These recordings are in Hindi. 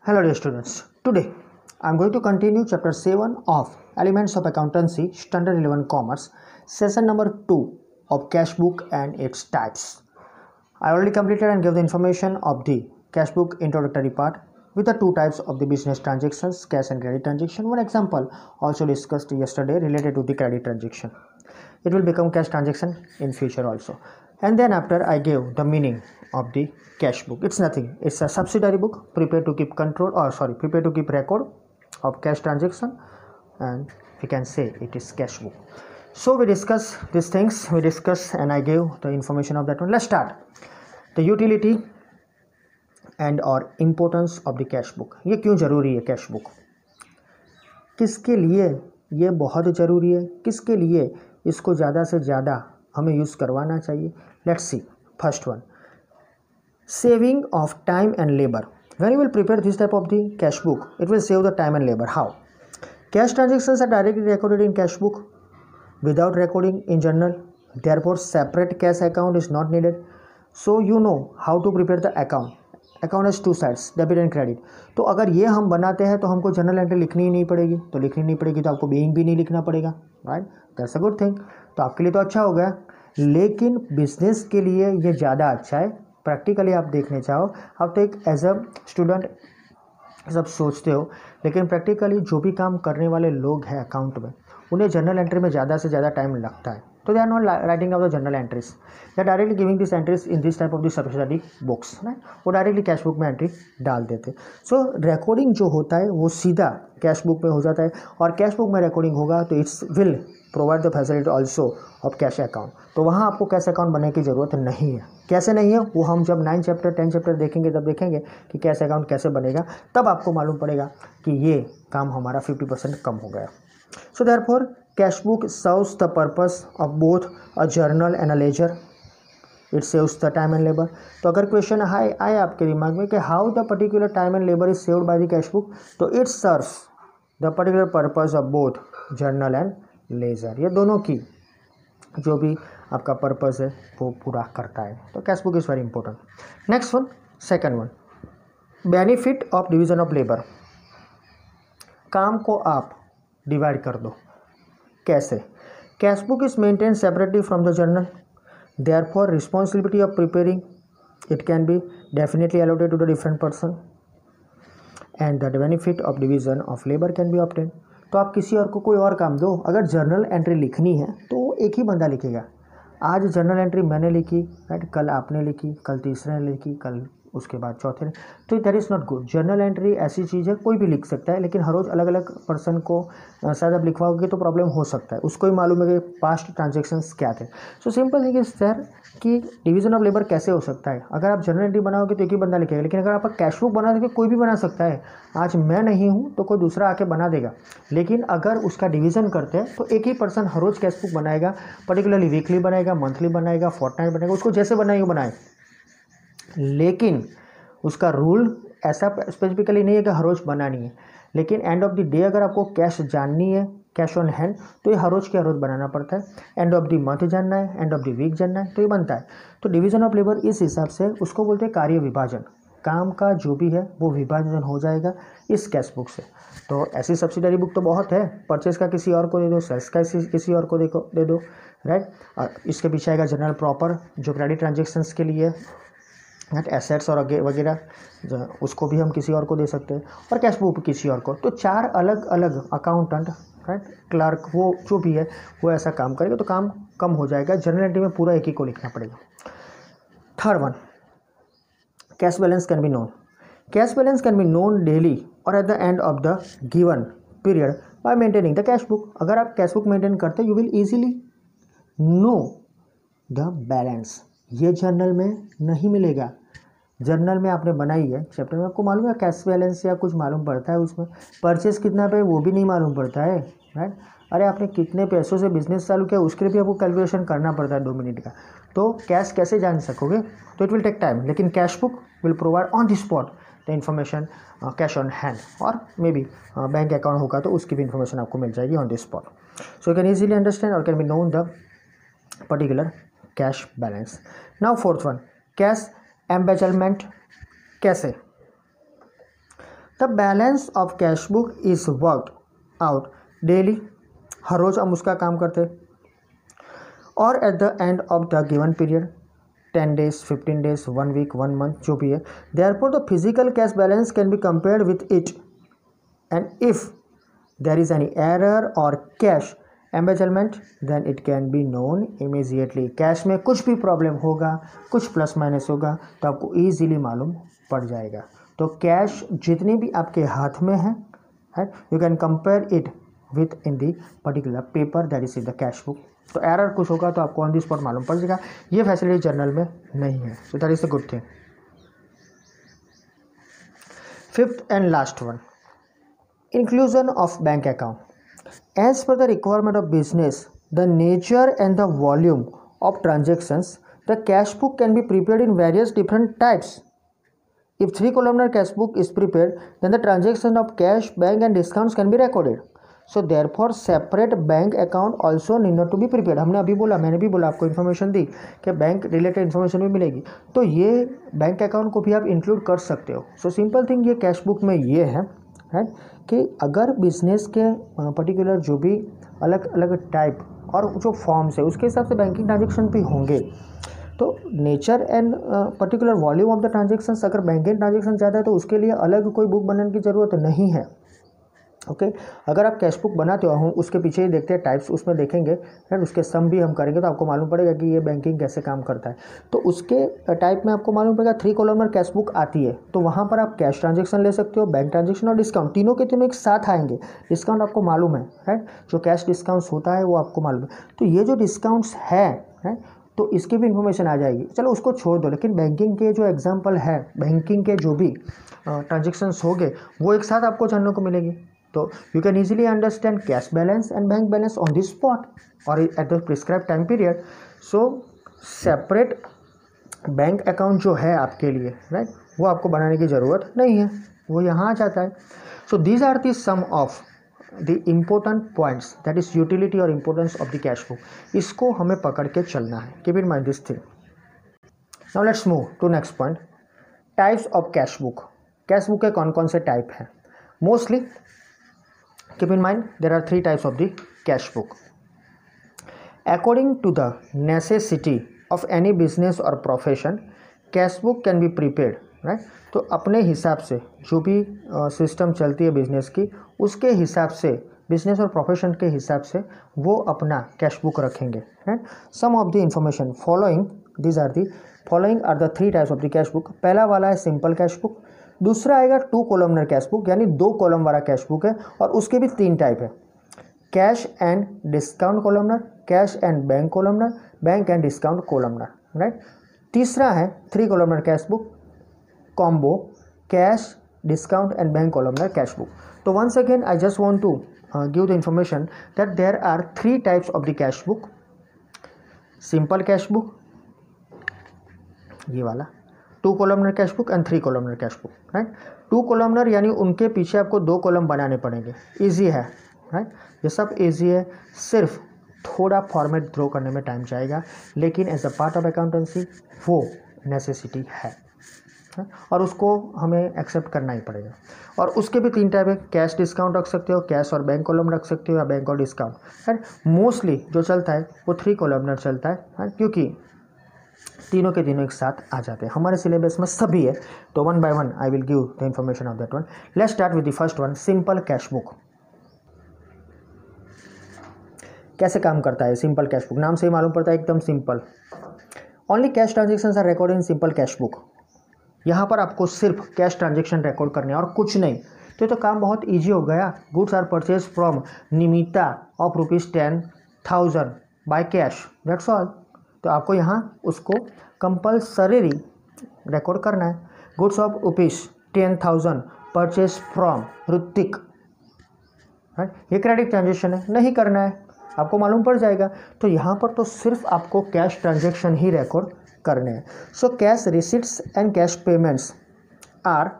Hello dear students. Today I am going to continue chapter 7 of Elements of Accountancy Standard 11 Commerce, session number 2 of cash book and its types. I already completed and gave the information of the cash book introductory part with the two types of the business transactions, cash and credit transaction. One example also discussed yesterday related to the credit transaction. It will become cash transaction in future also. And then after I gave the meaning of the cash book. It's nothing. It's a subsidiary book prepared to keep prepared to keep record of cash transaction, and we can say it is cash book. So we discuss these things. And I gave the information of that one. Let's start. The utility and or importance of the cash book. ये क्यों जरूरी है कैश बुक? किसके लिए ये बहुत ज़रूरी है? किसके लिए इसको ज़्यादा से ज़्यादा हमें यूज़ करवाना चाहिए? Let's see. First one, saving of time and labor. When you will prepare this type of the cash book, it will save the time and labor. How? Cash transactions are directly recorded in cash book without recording in journal. Therefore, separate cash account is not needed. So you know how to prepare the account. Account has two sides, debit and credit. तो अगर ये हम बनाते हैं तो हमको जनरल एंट्री लिखनी ही नहीं पड़ेगी. तो लिखनी नहीं पड़ेगी तो आपको बीइंग भी नहीं लिखना पड़ेगा. Right, that's a good thing. तो आपके लिए तो अच्छा हो गया, लेकिन बिजनेस के लिए ये ज़्यादा अच्छा है. प्रैक्टिकली आप देखने चाहो, आप तो एक एज अ स्टूडेंट सब सोचते हो, लेकिन प्रैक्टिकली जो भी काम करने वाले लोग हैं अकाउंट में, उन्हें जनरल एंट्री में ज़्यादा से ज़्यादा टाइम लगता है. तो they are not writing out the general entries, they are directly giving this entries in this type of the subsidiary books. वो डायरेक्टली कैश बुक में एंट्री डाल देते. सो रिकॉर्डिंग जो होता है वो सीधा कैश बुक में हो जाता है, और कैश बुक में रिकॉर्डिंग होगा तो it's will provide the facility also of cash account. तो वहाँ आपको कैश अकाउंट बनाने की ज़रूरत नहीं है. कैसे नहीं है वो हम जब 9 चैप्टर 10 चैप्टर देखेंगे तब देखेंगे कि कैश अकाउंट कैसे बनेगा. तब आपको मालूम पड़ेगा कि ये काम हमारा 50% कम हो गया. So therefore cash book serves the purpose of both a journal and a ledger. It saves the time and labour. तो अगर क्वेश्चन आए आपके दिमाग में कि how the particular time and labour is saved by the cash book, तो it serves the particular purpose of both journal and ledger. ये दोनों की जो भी आपका पर्पस है वो पूरा करता है. तो cash book is very important. Next one, second one, benefit of division of labour. काम को आप डिवाइड कर दो. कैसे? Cash book is maintain separately from the journal. Therefore responsibility of preparing it can be definitely allotted to the different person, and the benefit of division of labour can be obtain. तो आप किसी और को कोई और काम दो. अगर जर्नल एंट्री लिखनी है तो एक ही बंदा लिखेगा. आज जर्नल एंट्री मैंने लिखी, राइट, कल आपने लिखी, कल तीसरे ने लिखी, कल उसके बाद चौथे ने. तो that is not good. Journal entry ऐसी चीज़ है कोई भी लिख सकता है, लेकिन हर रोज़ अलग अलग पर्सन को शायद आप लिखवाओगे तो प्रॉब्लम हो सकता है. उसको ही मालूम है कि पास्ट ट्रांजेक्शन्स क्या थे. So simple thing is sir कि डिवीजन ऑफ लेबर कैसे हो सकता है. अगर आप जर्नल एंट्री बनाओगे तो एक ही बंदा लिखेगा, लेकिन अगर आप कैश बुक बना दोगे कोई भी बना सकता है. आज मैं नहीं हूँ तो कोई दूसरा आके बना देगा, लेकिन अगर उसका डिवीज़न करते हैं तो एक ही पर्सन हर रोज़ कैश बुक बनाएगा. पर्टिकुलरली वीकली बनाएगा, मंथली बनाएगा, फोर्टनाइट बनाएगा, उसको जैसे बनाएगा बनाए. लेकिन उसका रूल ऐसा स्पेसिफिकली नहीं है कि हर रोज़ बनानी है. लेकिन एंड ऑफ द डे अगर आपको कैश जाननी है, कैश ऑन हैंड, तो ये हर रोज़ के हर रोज़ बनाना पड़ता है. एंड ऑफ द मंथ जानना है, एंड ऑफ द वीक जानना है, तो ये बनता है. तो डिवीज़न ऑफ लेबर इस हिसाब से उसको बोलते हैं कार्य विभाजन. काम का जो भी है वो विभाजन हो जाएगा इस कैश बुक से. तो ऐसी सब्सिडरी बुक तो बहुत है. परचेज का किसी और को दे दो, सेल्स का किसी और को दे दो, राइट. इसके पीछे आएगा जनरल प्रॉपर जो क्रेडिट ट्रांजेक्शन्स के लिए, एसेट्स और वगैरह, उसको भी हम किसी और को दे सकते हैं, और कैश बुक किसी और को. तो 4 अलग अलग अकाउंटेंट, राइट, क्लर्क, वो जो भी है वो ऐसा काम करेगा तो काम कम हो जाएगा. जनरल एंट्री में पूरा एक ही को लिखना पड़ेगा. Third one, cash balance can be known. Cash balance can be known daily और at the end of the given period by maintaining the cash book. अगर आप कैश बुक मेंटेन करते you will easily know the balance. ये जर्नल में नहीं मिलेगा. जर्नल में आपने बनाई है चैप्टर में, आपको मालूम है कैश बैलेंस या कुछ मालूम पड़ता है उसमें. परचेस कितना पे वो भी नहीं मालूम पड़ता है, राइट. अरे आपने कितने पैसों से बिजनेस चालू किया उसके लिए भी आपको कैलकुलेशन करना पड़ता है 2 मिनट का. तो कैश कैसे जान सकोगे? तो इट विल टेक टाइम. लेकिन cash book will provide on the spot the information, cash on hand, और मे बी बैंक अकाउंट होगा तो उसकी भी इन्फॉर्मेशन आपको मिल जाएगी on the spot. So you can easily understand और can be known the particular cash balance. Now fourth one, cash embezzlement. कैसे? The balance of cash book is worked out daily, हर रोज़ हम उसका काम करते हैं, और at the end of the given period 10 days, 15 days, 1 week, 1 month, जो भी है. Therefore the physical cash balance can be compared with it, and if there is any error or cash embezzlement then it can be known immediately. Cash में कुछ भी प्रॉब्लम होगा, कुछ प्लस माइनस होगा तो आपको ईजीली मालूम पड़ जाएगा. तो कैश जितनी भी आपके हाथ में है, you can compare it with in the particular paper that is in the cash book. तो एरर कुछ होगा तो आपको ऑन दी स्पॉट मालूम पड़ जाएगा. ये फैसिलिटी जर्नल में नहीं है, so that is a good thing. Fifth and last one, inclusion of bank account. As per the requirement of business, the nature and the volume of transactions, the cash book can be prepared in various different types. If 3-columnar cash book is prepared, then the transaction of cash, bank and discounts can be recorded. So therefore separate bank account also need not to be prepared. हमने अभी बोला, मैंने भी बोला, आपको इन्फॉर्मेशन दी कि बैंक रिलेटेड इन्फॉर्मेशन भी मिलेगी, तो ये बैंक अकाउंट को भी आप इंक्लूड कर सकते हो. सो सिंपल थिंग ये कैश बुक में ये है कि अगर बिजनेस के पर्टिकुलर जो भी अलग अलग टाइप और जो फॉर्म्स है उसके हिसाब से बैंकिंग ट्रांजेक्शन भी होंगे, तो nature and particular volume of the transactions, अगर बैंकिंग ट्रांजेक्शन ज़्यादा है तो उसके लिए अलग कोई बुक बनाने की ज़रूरत नहीं है. ओके अगर आप कैश बुक बनाते हो, हम उसके पीछे ही देखते हैं टाइप्स, उसमें देखेंगे फिर उसके सम भी हम करेंगे तो आपको मालूम पड़ेगा कि ये बैंकिंग कैसे काम करता है. तो उसके टाइप में आपको मालूम पड़ेगा 3-columnar कैश बुक आती है, तो वहाँ पर आप कैश ट्रांजेक्शन ले सकते हो, बैंक ट्रांजेक्शन और डिस्काउंट, तीनों के तीनों एक साथ आएंगे. डिस्काउंट आपको मालूम है, राइट, जो कैश डिस्काउंट्स होता है वो आपको मालूम है. तो ये जो डिस्काउंट्स है तो इसकी भी इन्फॉर्मेशन आ जाएगी. चलो उसको छोड़ दो, लेकिन बैंकिंग के जो एग्जाम्पल है, बैंकिंग के जो भी ट्रांजेक्शन्स होंगे वो एक साथ आपको जानने को मिलेगी. तो you can easily understand cash balance and bank balance on the spot और at the prescribe time period. So separate bank account जो है आपके लिए, राइट, वो आपको बनाने की ज़रूरत नहीं है, वो यहाँ आ जाता है. So these are the some of the important points that is utility और importance of the cash book. इसको हमें पकड़ के चलना है. Keep in mind this thing. Now let's move to next point, types of cash book. Cash book के कौन कौन से टाइप हैं? Mostly keep in mind there are 3 types of the cash book. According to the necessity of any business or profession, cash book can be prepared, right. तो अपने हिसाब से जो भी सिस्टम चलती है बिजनेस की, उसके हिसाब से, बिजनेस और प्रोफेशन के हिसाब से वो अपना कैश बुक रखेंगे, right. Some of the information following, these are the following are the 3 types of the cash book. पहला वाला है सिंपल कैश बुक, दूसरा आएगा 2-columnar कैश बुक, यानी 2 कॉलम वाला कैश बुक है, और उसके भी 3 टाइप है, cash and discount columnar, cash and bank columnar, bank and discount columnar, right. तीसरा है 3-columnar cash book combo, cash discount and bank columnar cash book. तो once again I just want to give the information that there are 3 types of the cash book. Simple cash book ये वाला, 2-columnar cash book and 3-columnar cash book, right. 2-columnar यानी उनके पीछे आपको 2 कॉलम बनाने पड़ेंगे. ईजी है, राइट, ये सब ईजी है, सिर्फ थोड़ा फॉर्मेट थ्रो करने में टाइम जाएगा, लेकिन as a part of accountancy वो नेसेसिटी है और उसको हमें एक्सेप्ट करना ही पड़ेगा. और उसके भी 3 टाइप है, कैश डिस्काउंट रख सकते हो, कैश और बैंक कॉलम रख सकते हो, या बैंक और डिस्काउंट, राइट. मोस्टली जो चलता है वो 3-columnar चलता है, क्योंकि तीनों के तीनों एक साथ आ जाते हैं. हमारे सिलेबस में सभी है, तो 1 by 1 I will give the information of that one. Let's start with the first one, simple cash book. कैसे काम करता है सिंपल कैश बुक? नाम से ही मालूम पड़ता है, एकदम simple. Only cash transactions are recorded in simple cash book. यहाँ पर आपको सिर्फ कैश ट्रांजेक्शन रिकॉर्ड करने और कुछ नहीं. तो काम बहुत ईजी हो गया. Goods are purchase from Nimita of ₹10,000 by cash, that's all. तो आपको यहाँ उसको कंपल्सरी रिकॉर्ड करना है. Goods of ₹10,000 purchase from Hrithik, right, ये क्रेडिट ट्रांजेक्शन है, नहीं करना है, आपको मालूम पड़ जाएगा. तो यहाँ पर तो सिर्फ आपको कैश ट्रांजेक्शन ही रिकॉर्ड करने हैं. So cash receipts and cash payments are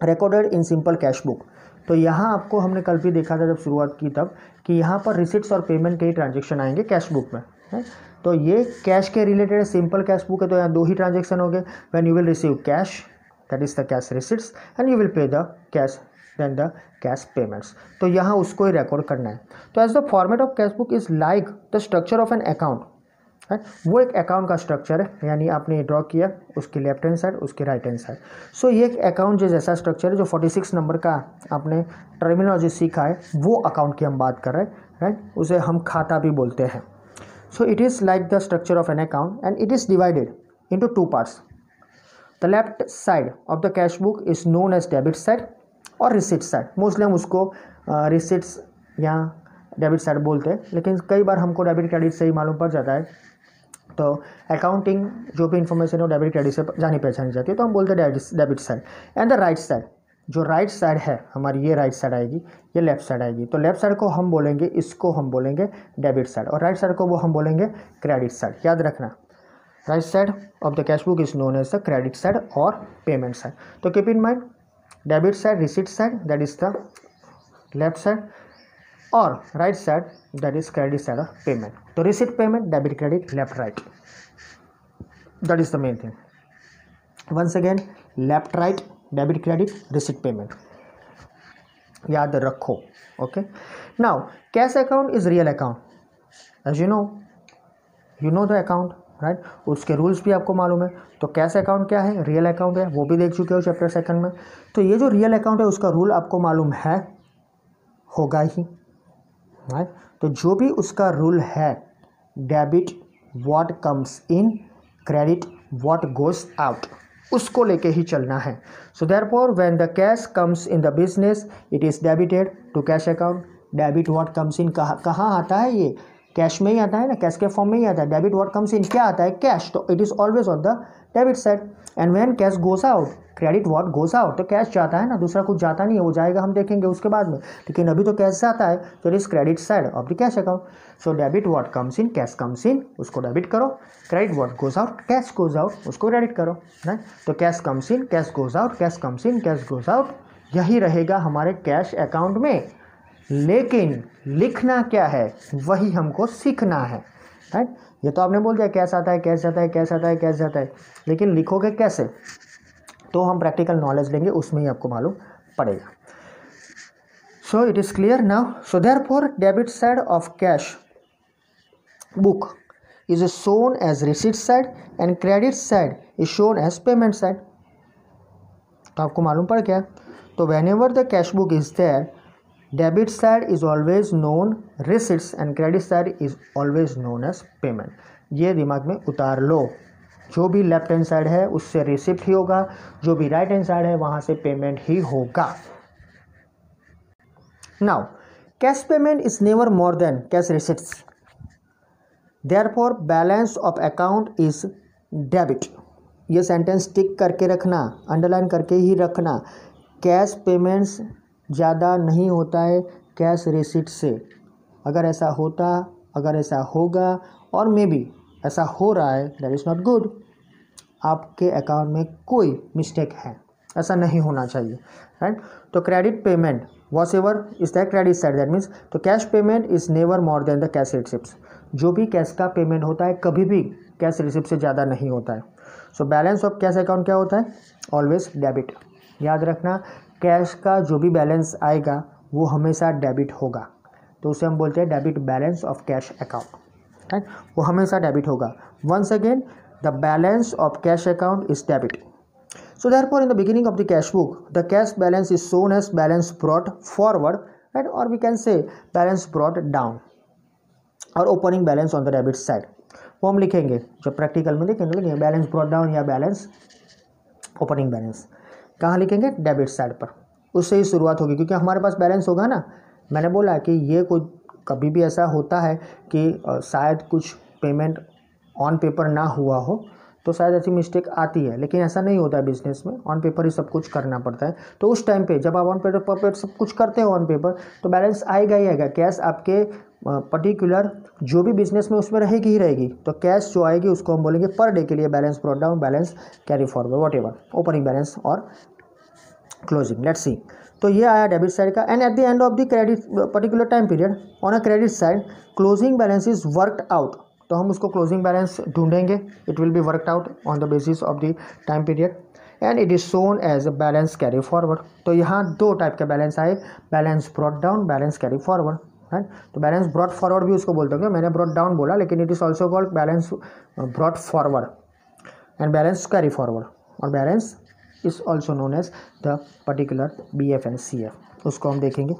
recorded in simple cash book. तो यहाँ आपको हमने कल भी देखा था जब शुरुआत की तब, कि यहाँ पर रिसिट्स और पेमेंट के ही ट्रांजेक्शन आएंगे कैश बुक में, है. तो ये कैश के रिलेटेड सिंपल कैश बुक है, तो यहाँ 2 ही ट्रांजेक्शन हो गए. When you will receive cash that is the cash receipts and you will pay the cash then the cash payments. तो यहाँ उसको ही रिकॉर्ड करना है। तो as the format of cash book is like the structure of an account, वो एक अकाउंट का स्ट्रक्चर है, यानी आपने ड्रॉ किया उसकी लेफ्ट हैंड साइड उसकी राइट हैंड साइड। सो ये एक अकाउंट जो जैसा स्ट्रक्चर है, जो 46 नंबर का आपने टर्मिनोलॉजी सीखा है वो अकाउंट की हम बात कर रहे हैं, राइट। उसे हम खाता भी बोलते हैं। So it is like the structure of an account and it is divided into two parts. The left side of the cash book is known as debit side और रिसिट साइड। मोस्टली हम उसको रिसिट्स या डेबिट साइड बोलते हैं, लेकिन कई बार हमको डेबिट क्रेडिट से ही मालूम पड़ जाता है। तो अकाउंटिंग जो भी इंफॉर्मेशन है वो डेबिट क्रेडिट से जानी पहचानी जाती है, तो हम बोलते हैं debit side. And the right side, जो राइट साइड है हमारी, ये राइट साइड आएगी, ये लेफ्ट साइड आएगी। तो लेफ्ट साइड को हम बोलेंगे, इसको हम बोलेंगे डेबिट साइड, और राइट साइड को वो हम बोलेंगे क्रेडिट साइड। याद रखना, right side of the cash book is known as the credit side और पेमेंट साइड। तो keep in mind, debit side receipt side that is the left side, और right side that is credit side of payment. तो receipt payment debit credit left right, that is the main thing. Once again, left right debit credit receipt payment, याद रखो। Okay, now cash account is real account. As you know the account, right. उसके रूल्स भी आपको मालूम है। तो कैश अकाउंट क्या है, रियल अकाउंट है, वो भी देख चुके हो चैप्टर 2 में। तो ये जो रियल अकाउंट है उसका रूल आपको मालूम है, होगा ही, राइट। तो जो भी उसका रूल है, debit what comes in, credit what goes out, उसको लेके ही चलना है। So therefore when the cash comes in the business it is debited to cash account. Debit what comes in कहाँ आता है, ये कैश में ही आता है ना, कैश के फॉर्म में ही आता है। डेबिट व्हाट कम्स इन क्या आता है, कैश, तो it is always on the debit side. And when cash goes out, credit what goes out, तो कैश जाता है ना, दूसरा कुछ जाता नहीं है, वो जाएगा हम देखेंगे उसके बाद में, लेकिन अभी तो कैश जाता है, तो it is credit side of the cash account. So debit what comes in, cash comes इन, उसको डेबिट करो। Credit what goes out, cash goes out, उसको क्रेडिट करो, राइट। तो कैश कम्स इन, cash goes out, cash comes इन, कैश गोज आउट, यही रहेगा हमारे कैश अकाउंट में। लेकिन लिखना क्या है वही हमको सीखना है, राइट। ये तो आपने बोल दिया कैश आता है, कैश जाता है, कैश आता है, कैश जाता है, लेकिन लिखोगे कैसे, तो हम प्रैक्टिकल नॉलेज लेंगे, उसमें ही आपको मालूम पड़ेगा। So it is clear now. So therefore debit side of cash book is shown as receipt side and credit side is shown as payment side. तो आपको मालूम पड़ गया। तो whenever the cash book is there, debit side is always known receipts and credit side is always known as payment. ये दिमाग में उतार लो, जो भी लेफ्ट हैंड साइड है उससे रिसिप्ट ही होगा, जो भी राइट हैंड साइड है वहां से पेमेंट ही होगा। Now cash payment is never more then cash receipts, therefore balance of account is debit. ये सेंटेंस टिक करके रखना, अंडरलाइन करके ही रखना। कैश पेमेंट्स ज़्यादा नहीं होता है कैश रिसिट से। अगर ऐसा होता, अगर ऐसा होगा, और मे बी ऐसा हो रहा है, दैट इज़ नॉट गुड। आपके अकाउंट में कोई मिस्टेक है, ऐसा नहीं होना चाहिए, राइट। तो credit payment whatever is the credit side, that means तो cash payment is never more than the cash receipt. जो भी कैश का पेमेंट होता है कभी भी कैश रिसिप्ट से ज़्यादा नहीं होता है। So balance of cash account क्या होता है, ऑलवेज डेबिट। याद रखना, कैश का जो भी बैलेंस आएगा वो हमेशा डेबिट होगा, तो उसे हम बोलते हैं debit balance of cash account, right. वो हमेशा डेबिट होगा। Once again, the balance of cash account is debit. So therefore, in the beginning of the cash book, the cash balance is shown as balance brought forward, right? Or we can say balance brought down, और opening balance on the debit side. वो हम लिखेंगे जब प्रैक्टिकल में देखेंगे, बैलेंस ब्रॉट डाउन या बैलेंस ओपनिंग बैलेंस कहाँ लिखेंगे, डेबिट साइड पर। उससे ही शुरुआत होगी, क्योंकि हमारे पास बैलेंस होगा ना। मैंने बोला कि ये कोई कभी भी ऐसा होता है कि शायद कुछ पेमेंट ऑन पेपर ना हुआ हो, तो शायद ऐसी मिस्टेक आती है, लेकिन ऐसा नहीं होता है बिजनेस में। ऑन पेपर ही सब कुछ करना पड़ता है। तो उस टाइम पे जब आप ऑन पेपर सब कुछ करते हो ऑन पेपर, तो बैलेंस आएगा ही आएगा। कैश आपके पर्टिकुलर जो भी बिजनेस में उसमें रहेगी ही रहेगी। तो कैश जो आएगी उसको हम बोलेंगे पर डे के लिए balance brought down, balance carry forward, whatever, opening balance और क्लोजिंग। Let's see. तो ये आया डेबिट साइड का। And at the end of the credit particular time period on a credit side, closing balance is worked out. तो हम उसको क्लोजिंग बैलेंस ढूंढेंगे, it will be worked out on the basis of the time period. And it is shown as balance carry forward. तो यहाँ दो टाइप के बैलेंस आए, balance brought down, balance carry forward, right. तो बैलेंस ब्रॉट फॉरवर्ड भी उसको बोलते होंगे, मैंने ब्रॉट डाउन बोला, लेकिन it is also called balance brought forward and balance carry forward, और balance is also known as the particular BF and CF। उसको हम देखेंगे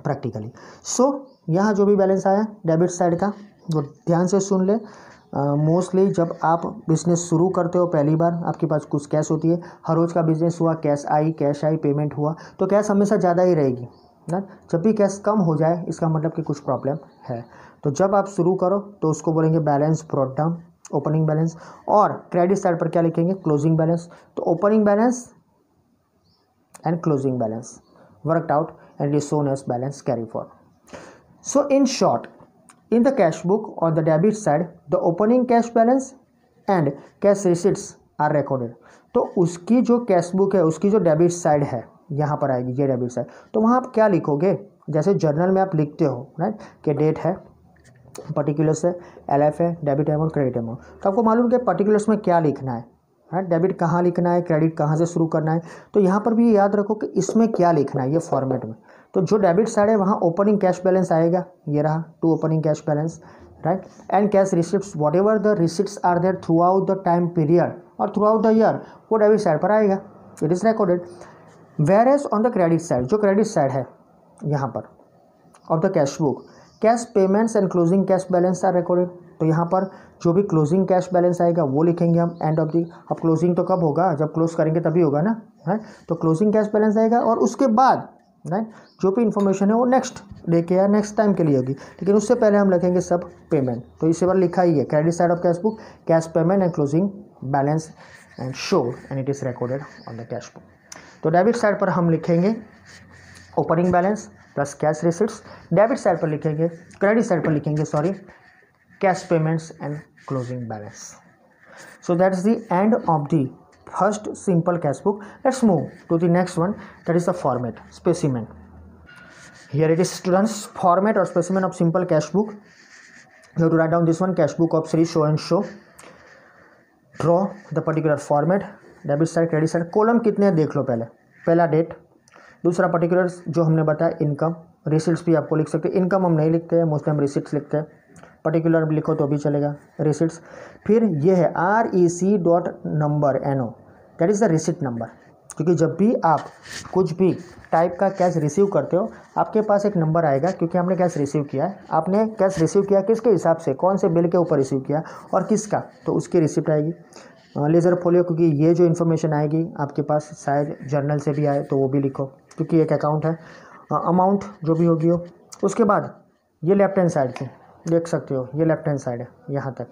प्रैक्टिकली। सो यहाँ जो भी बैलेंस आया डेबिट साइड का, वो ध्यान से सुन ले। मोस्टली जब आप बिजनेस शुरू करते हो पहली बार, आपके पास कुछ कैश होती है, हर रोज़ का बिजनेस हुआ, कैश आई, पेमेंट हुआ, तो कैश हमेशा ज़्यादा ही रहेगी ना। जब भी कैश कम हो जाए इसका मतलब कि कुछ प्रॉब्लम है। तो जब आप शुरू करो तो उसको बोलेंगे balance brought down, opening balance. और क्रेडिट साइड पर क्या लिखेंगे, क्लोजिंग बैलेंस। तो opening balance and closing balance worked out and is shown as balance carry forward. So in short, in the cash book on the debit side, the opening cash balance and cash receipts are recorded. तो उसकी जो कैश बुक है, उसकी जो डेबिट साइड है यहाँ पर आएगी, ये डेबिट साइड। तो वहाँ आप क्या लिखोगे, जैसे जर्नल में आप लिखते हो, राइट, कि डेट है, पर्टिकुलर्स है, LF है, डेबिट अमाउंट, क्रेडिट अमाउंट। तो आपको मालूम है कि पर्टिकुलर्स में क्या लिखना है, राइट, डेबिट कहाँ लिखना है, क्रेडिट कहाँ से शुरू करना है। तो यहाँ पर भी याद रखो कि इसमें क्या लिखना है, ये फॉर्मेट में। तो जो डेबिट साइड है वहाँ ओपनिंग कैश बैलेंस आएगा, ये रहा to opening cash balance, right, and cash receipts, whatever the receipts are there throughout the time period और थ्रू आउट द ईयर, वो डेबिट साइड पर आएगा, it is recorded. Whereas on the credit side, जो क्रेडिट साइड है यहाँ पर of the cash book, cash payments and closing cash balance are recorded. तो यहाँ पर जो भी क्लोजिंग कैश बैलेंस आएगा वो लिखेंगे हम एंड ऑफ दी। अब क्लोजिंग तो कब होगा, जब क्लोज करेंगे तभी होगा ना, है। तो क्लोजिंग कैश बैलेंस आएगा और उसके बाद, राइट, जो भी इन्फॉर्मेशन है वो नेक्स्ट डे के या नेक्स्ट टाइम के लिए होगी, लेकिन उससे पहले हम लिखेंगे सब पेमेंट। तो इसी बार लिखा ही है credit side of cash book, cash payment and closing balance and show and it is recorded on the cash book. तो डेबिट साइड पर हम लिखेंगे opening balance plus cash receipts, debit साइड पर लिखेंगे, क्रेडिट साइड पर लिखेंगे sorry, cash payments and closing balance. So that's the end of the first simple cash book. Let's move to the next one, that is the format, specimen. Here it is students, format or specimen of simple cash book. You have to write down this one, cash book of Sri show and show. Draw the particular format, debit side, credit side, column कितने हैं देख लो पहले, पहला डेट, दूसरा पर्टिकुलर जो हमने बताया इनकम, रिसिप्ट्स भी आपको लिख सकते हैं, इनकम हम नहीं लिखते हैं, मोस्टली हम रिसिप्ट्स लिखते हैं, पर्टिकुलर लिखो तो भी चलेगा, रिसिप्ट्स। फिर ये है REC.number, that is the receipt number, क्योंकि जब भी आप कुछ भी टाइप का कैश रिसीव करते हो आपके पास एक नंबर आएगा, क्योंकि हमने कैश रिसीव किया है। आपने कैश रिसीव किया किसके हिसाब से, कौन से बिल के ऊपर रिसीव किया और किसका, तो उसकी रिसिप्ट आएगी। लेजर फोलियो, क्योंकि ये जो इन्फॉर्मेशन आएगी आपके पास शायद जर्नल से भी आए तो वो भी लिखो, क्योंकि एक अकाउंट है। अमाउंट जो भी होगी हो, उसके बाद ये लेफ्ट हैंड साइड की देख सकते हो, ये लेफ्ट हैंड साइड है यहाँ तक।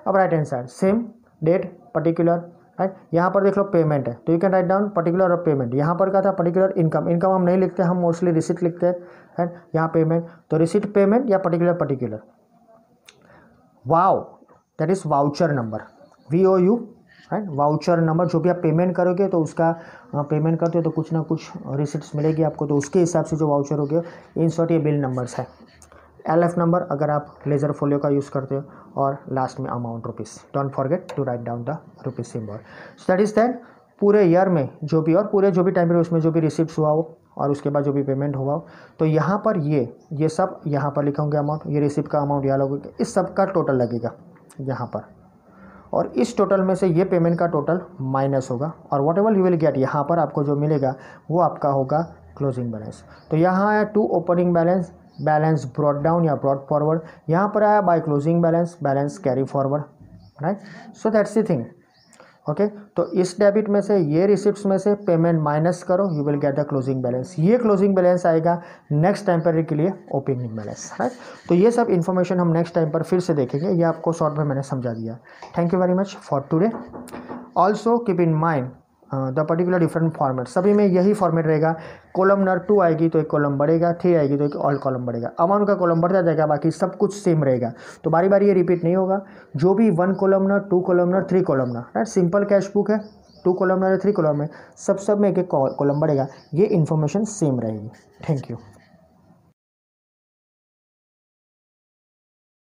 अब right hand side same date particular, right, यहाँ पर देख लो पेमेंट है, तो you can write down particular और पेमेंट। यहाँ पर क्या था पर्टिकुलर इनकम, इनकम हम नहीं लिखते, हम मोस्टली रिसिप्ट लिखते हैं, राइट। यहाँ पेमेंट, तो रिसिप्ट पेमेंट या particular. Wow, that is voucher number, VOU, right, voucher number. जो भी आप पेमेंट करोगे तो उसका पेमेंट करते हो तो कुछ ना कुछ रिसिप्ट्स मिलेगी आपको, तो उसके हिसाब से जो वाउचर हो गया, इन शॉर्ट ये बिल नंबर्स है। LF नंबर अगर आप लेजर फोलियो का यूज़ करते हो, और लास्ट में amount rupees, don't forget to write down the rupees symbol. So that is that, पूरे ईयर में जो भी और पूरे जो भी टाइम पीरियड उसमें जो भी रिसिप्ट्स हुआ हो और उसके बाद जो भी पेमेंट हुआ हो, तो यहाँ पर ये सब यहाँ पर लिखा होंगे अमाउंट, ये रिसिप्ट का अमाउंट यहाँ लगेगा, इस सब का टोटल लगेगा यहाँ पर, और इस टोटल में से ये पेमेंट का टोटल माइनस होगा, और what ever you will gate, यहाँ पर आपको जो मिलेगा वो आपका होगा क्लोजिंग बैलेंस। तो यहाँ है to opening balance, balance brought down या ब्रॉट फॉरवर्ड, यहाँ पर आया by closing balance, balance carry forward, right. So that's the thing, okay. तो इस डेबिट में से, ये रिसिप्ट्स में से पेमेंट माइनस करो, you will get the closing balance. ये क्लोजिंग बैलेंस आएगा नेक्स्ट टाइम पर के लिए ओपनिंग बैलेंस, राइट। तो ये सब इन्फॉर्मेशन हम नेक्स्ट टाइम पर फिर से देखेंगे, ये आपको शॉर्ट में मैंने समझा दिया। Thank you very much for today. Also keep in mind the particular different format, सभी में यही फॉर्मेट रहेगा। कॉलमनर 2 आएगी तो एक कॉलम बढ़ेगा, 3 आएगी तो एक ऑल कॉलम बढ़ेगा, अमाउंट का कॉलम बढ़ता जाएगा, बाकी सब कुछ सेम रहेगा। तो बारी बारी ये रिपीट नहीं होगा, जो भी 1 columnar, 2 columnar, 3 columnar, right. Simple cash book है, 2 कॉलमनर है, 3 कॉलम है, सब में एक एक कॉलम बढ़ेगा, ये इन्फॉर्मेशन सेम रहेगी। Thank you.